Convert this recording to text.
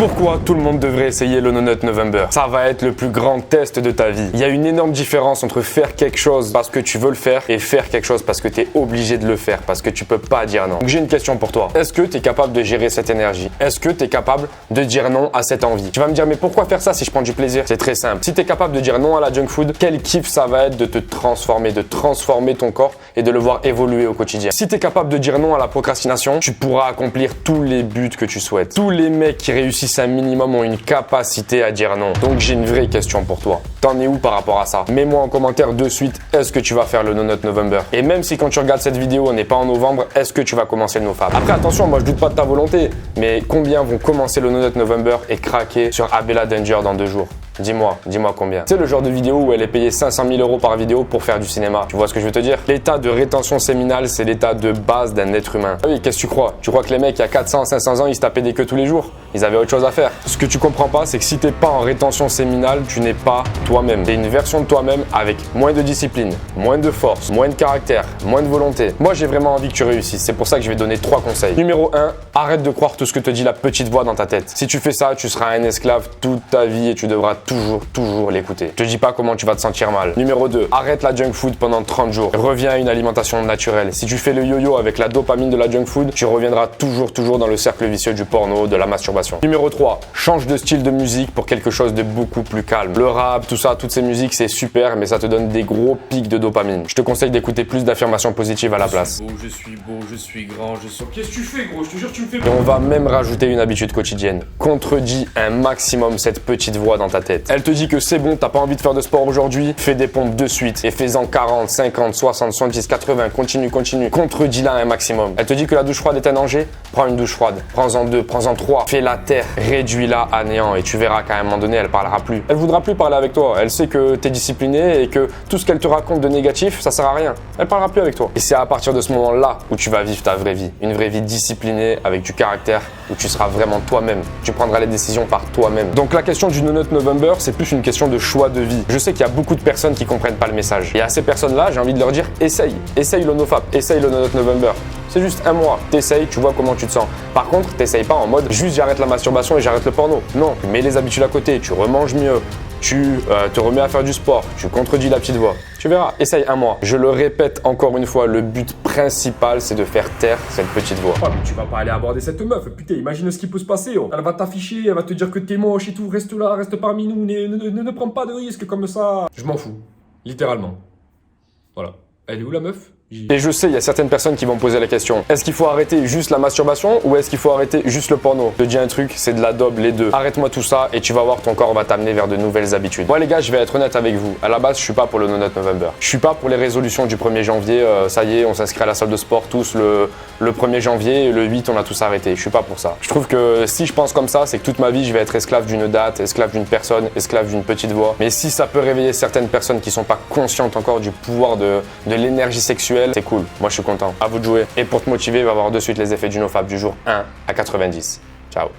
Pourquoi tout le monde devrait essayer le No Nut November? Ça va être le plus grand test de ta vie. Il y a une énorme différence entre faire quelque chose parce que tu veux le faire et faire quelque chose parce que tu es obligé de le faire, parce que tu peux pas dire non. Donc j'ai une question pour toi. Est-ce que tu es capable de gérer cette énergie? Est-ce que tu es capable de dire non à cette envie? Tu vas me dire mais pourquoi faire ça si je prends du plaisir? C'est très simple. Si tu es capable de dire non à la junk food, quel kiff ça va être de te transformer, de transformer ton corps et de le voir évoluer au quotidien. Si tu es capable de dire non à la procrastination, tu pourras accomplir tous les buts que tu souhaites. Tous les mecs qui réussissent un minimum ont une capacité à dire non. Donc j'ai une vraie question pour toi. T'en es où par rapport à ça? Mets-moi en commentaire de suite, est-ce que tu vas faire le No Nut November? Et même si quand tu regardes cette vidéo, on n'est pas en novembre, est-ce que tu vas commencer le NoFap? Après attention, moi je doute pas de ta volonté, mais combien vont commencer le No Nut November et craquer sur Abella Danger dans 2 jours? Dis-moi combien. C'est le genre de vidéo où elle est payée 500 000 € par vidéo pour faire du cinéma. Tu vois ce que je veux te dire? L'état de rétention séminale, c'est l'état de base d'un être humain. Ah oui, qu'est-ce que tu crois? Tu crois que les mecs il y a 400, 500 ans, ils se tapaient des queues tous les jours? Ils avaient autre chose à faire. Ce que tu comprends pas, c'est que si t'es pas en rétention séminale, tu n'es pas toi-même. T'es une version de toi-même avec moins de discipline, moins de force, moins de caractère, moins de volonté. Moi, j'ai vraiment envie que tu réussisses. C'est pour ça que je vais donner 3 conseils. Numéro 1, arrête de croire tout ce que te dit la petite voix dans ta tête. Si tu fais ça, tu seras un esclave toute ta vie et tu devras toujours l'écouter. Je te dis pas comment tu vas te sentir mal. Numéro 2, arrête la junk food pendant 30 jours. Reviens à une alimentation naturelle. Si tu fais le yo-yo avec la dopamine de la junk food, tu reviendras toujours dans le cercle vicieux du porno, de la masturbation. Numéro 3, change de style de musique pour quelque chose de beaucoup plus calme. Le rap, tout ça, toutes ces musiques, c'est super, mais ça te donne des gros pics de dopamine. Je te conseille d'écouter plus d'affirmations positives à la place. Je suis beau, je suis grand, je suis... Qu'est-ce que tu fais, gros? Je te jure, tu me fais... Et on va même rajouter une habitude quotidienne. Contredis un maximum cette petite voix dans ta tête. Elle te dit que c'est bon, t'as pas envie de faire de sport aujourd'hui, fais des pompes de suite et fais-en 40, 50, 60, 70, 80, continue. Contredis-la un maximum. Elle te dit que la douche froide est un danger, prends une douche froide, prends-en 2, prends-en 3, fais la terre, réduis-la à néant et tu verras qu'à un moment donné, elle parlera plus. Elle voudra plus parler avec toi, elle sait que t'es discipliné et que tout ce qu'elle te raconte de négatif, ça sert à rien. Elle parlera plus avec toi. Et c'est à partir de ce moment-là où tu vas vivre ta vraie vie. Une vraie vie disciplinée avec du caractère où tu seras vraiment toi-même. Tu prendras les décisions par toi-même. Donc la question du No Nut November, c'est plus une question de choix de vie. Je sais qu'il y a beaucoup de personnes qui comprennent pas le message. Et à ces personnes-là, j'ai envie de leur dire, essaye le NoFap, essaye le No Nut November. C'est juste un mois. T'essayes, tu vois comment tu te sens. Par contre, t'essayes pas en mode juste j'arrête la masturbation et j'arrête le porno. Non, tu mets les habitudes à côté, tu remanges mieux, tu te remets à faire du sport, tu contredis la petite voix. Tu verras, essaye un mois. Je le répète encore une fois, le but principal, c'est de faire taire cette petite voix. Oh, mais tu vas pas aller aborder cette meuf. Putain, imagine ce qui peut se passer. Oh. Elle va t'afficher, elle va te dire que t'es moche et tout. Reste là, reste parmi nous. Ne prends pas de risques comme ça. Je m'en fous. Littéralement. Voilà. Elle est où la meuf? Et je sais, il y a certaines personnes qui vont poser la question, est-ce qu'il faut arrêter juste la masturbation ou est-ce qu'il faut arrêter juste le porno? Je te dis un truc, c'est de la daube, les deux. Arrête-moi tout ça et tu vas voir, ton corps va t'amener vers de nouvelles habitudes. Moi les gars, je vais être honnête avec vous. À la base, je suis pas pour le No Nut November. Je suis pas pour les résolutions du 1er janvier. Ça y est, on s'inscrit à la salle de sport tous le 1er janvier et le 8, on a tous arrêté. Je suis pas pour ça. Je trouve que si je pense comme ça, c'est que toute ma vie, je vais être esclave d'une date, esclave d'une personne, esclave d'une petite voix. Mais si ça peut réveiller certaines personnes qui sont pas conscientes encore du pouvoir de l'énergie sexuelle, c'est cool. Moi, je suis content. À vous de jouer. Et pour te motiver, va voir de suite les effets du NoFap du jour 1 à 90. Ciao.